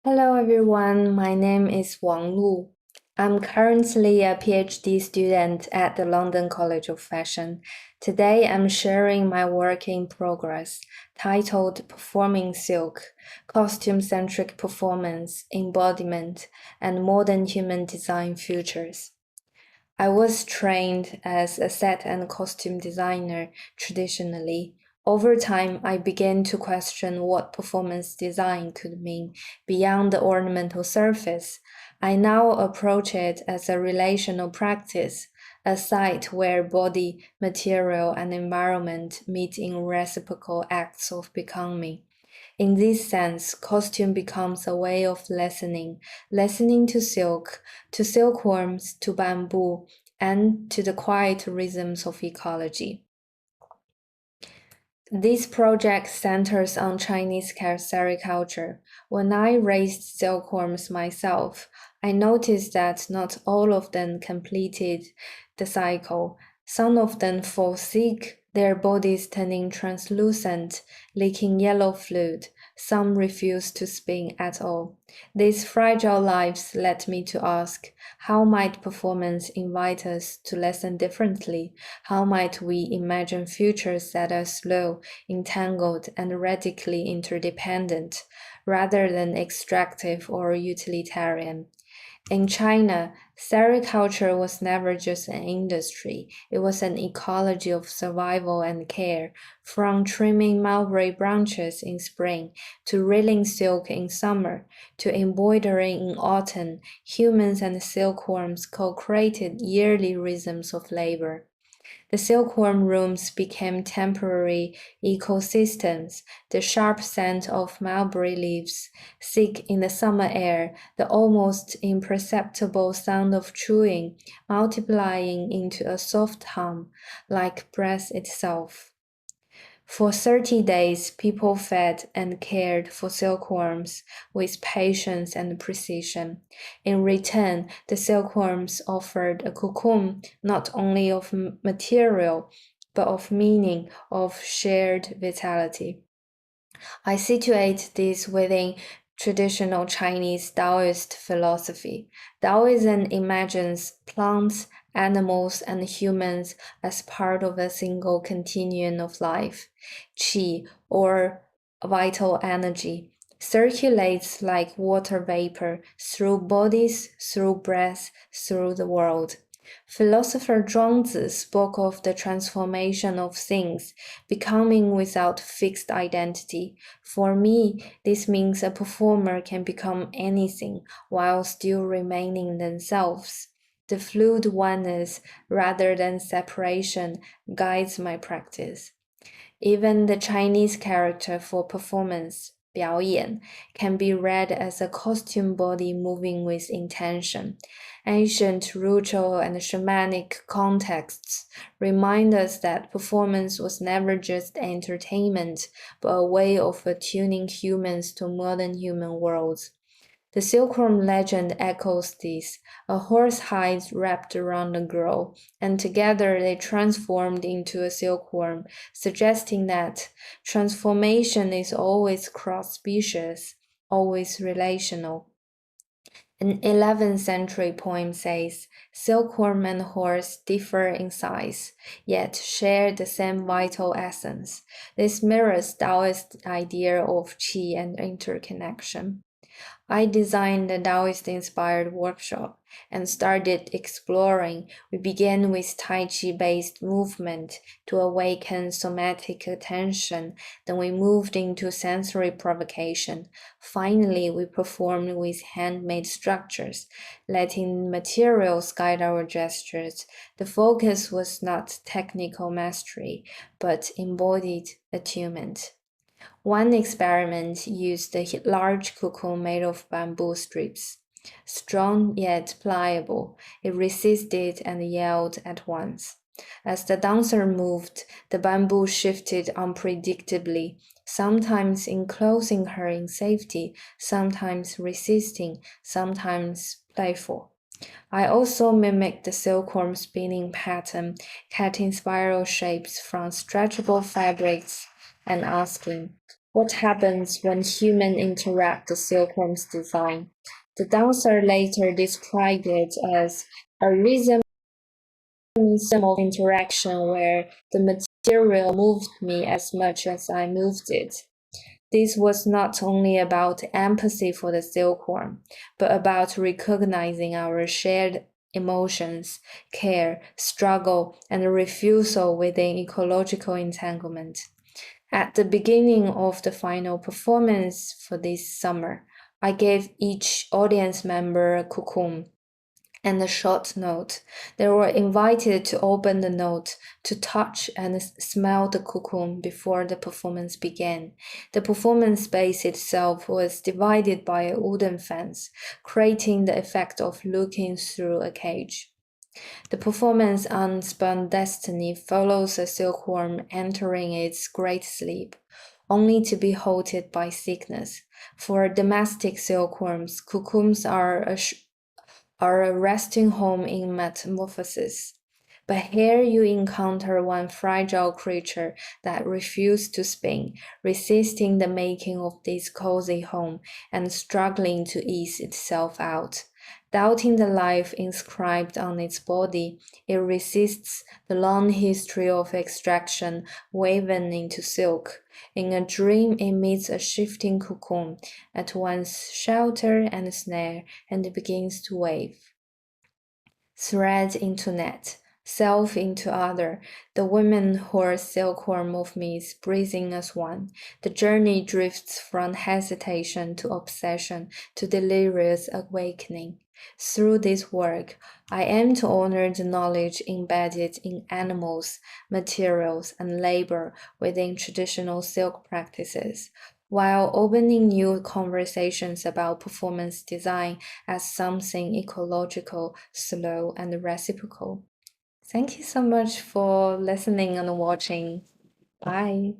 Hello everyone, my name is Wang. I'm currently a PhD student at the London College of Fashion. Today I'm sharing my work in progress titled Performing Silk, Costume-centric Performance, Embodiment, and Modern Human Design Futures. I was trained as a set and costume designer traditionally. Over time, I began to question what performance design could mean beyond the ornamental surface. I now approach it as a relational practice, a site where body, material, and environment meet in reciprocal acts of becoming. In this sense, costume becomes a way of listening to silk, to silkworms, to bamboo, and to the quiet rhythms of ecology. This project centers on Chinese sericulture. When I raised silkworms myself, I noticed that not all of them completed the cycle. Some of them fall sick, their bodies turning translucent, leaking yellow fluid. Some refuse to spin at all. These fragile lives led me to ask, how might performance invite us to listen differently? How might we imagine futures that are slow, entangled, and radically interdependent, rather than extractive or utilitarian? In China, sericulture was never just an industry, it was an ecology of survival and care, from trimming mulberry branches in spring to reeling silk in summer to embroidering in autumn. Humans and silkworms co-created yearly rhythms of labor. The silkworm rooms became temporary ecosystems. The sharp scent of mulberry leaves, thick in the summer air, the almost imperceptible sound of chewing, multiplying into a soft hum, like breath itself. For 30 days, people fed and cared for silkworms with patience and precision. In return, the silkworms offered a cocoon not only of material, but of meaning, of shared vitality. I situate this within traditional Chinese Daoist philosophy. Taoism imagines plants, animals, and humans as part of a single continuum of life. Qi, or vital energy, circulates like water vapor through bodies, through breath, through the world. Philosopher Zhuangzi spoke of the transformation of things, becoming without fixed identity. For me, this means a performer can become anything while still remaining themselves. The fluid oneness, rather than separation, guides my practice. Even the Chinese character for performance, 表演, can be read as a costume body moving with intention. Ancient ritual and shamanic contexts remind us that performance was never just entertainment, but a way of attuning humans to modern human worlds. The silkworm legend echoes this. A horse hide wrapped around a girl, and together they transformed into a silkworm, suggesting that transformation is always cross-species, always relational. An 11th century poem says, silkworm and horse differ in size, yet share the same vital essence. This mirrors Taoist idea of qi and interconnection. I designed a Daoist-inspired workshop and started exploring. We began with Tai Chi-based movement to awaken somatic attention. Then we moved into sensory provocation. Finally, we performed with handmade structures, letting materials guide our gestures. The focus was not technical mastery, but embodied attunement. One experiment used a large cocoon made of bamboo strips. Strong yet pliable, it resisted and yelled at once. As the dancer moved, the bamboo shifted unpredictably, sometimes enclosing her in safety, sometimes resisting, sometimes playful. I also mimicked the silkworm spinning pattern, cutting spiral shapes from stretchable fabrics and asking, What happens when humans interact the silkworm's design? The dancer later described it as a rhythm of interaction where the material moved me as much as I moved it. This was not only about empathy for the silkworm, but about recognizing our shared emotions, care, struggle, and refusal within ecological entanglement. At the beginning of the final performance for this summer, I gave each audience member a cocoon and a short note. They were invited to open the note, to touch and smell the cocoon before the performance began. The performance space itself was divided by a wooden fence, creating the effect of looking through a cage. The performance Unspun Destiny follows a silkworm entering its great sleep, only to be halted by sickness. For domestic silkworms, cocoons are a resting home in metamorphosis. But here you encounter one fragile creature that refused to spin, resisting the making of this cozy home and struggling to ease itself out. Doubting the life inscribed on its body, it resists the long history of extraction woven into silk. In a dream, it meets a shifting cocoon, at once shelter and snare, and begins to wave. Thread into net, self into other, the women who are silkworm of me is breathing as one. The journey drifts from hesitation to obsession to delirious awakening. Through this work, I aim to honor the knowledge embedded in animals, materials, and labor within traditional silk practices, while opening new conversations about performance design as something ecological, slow, and reciprocal. Thank you so much for listening and watching. Bye.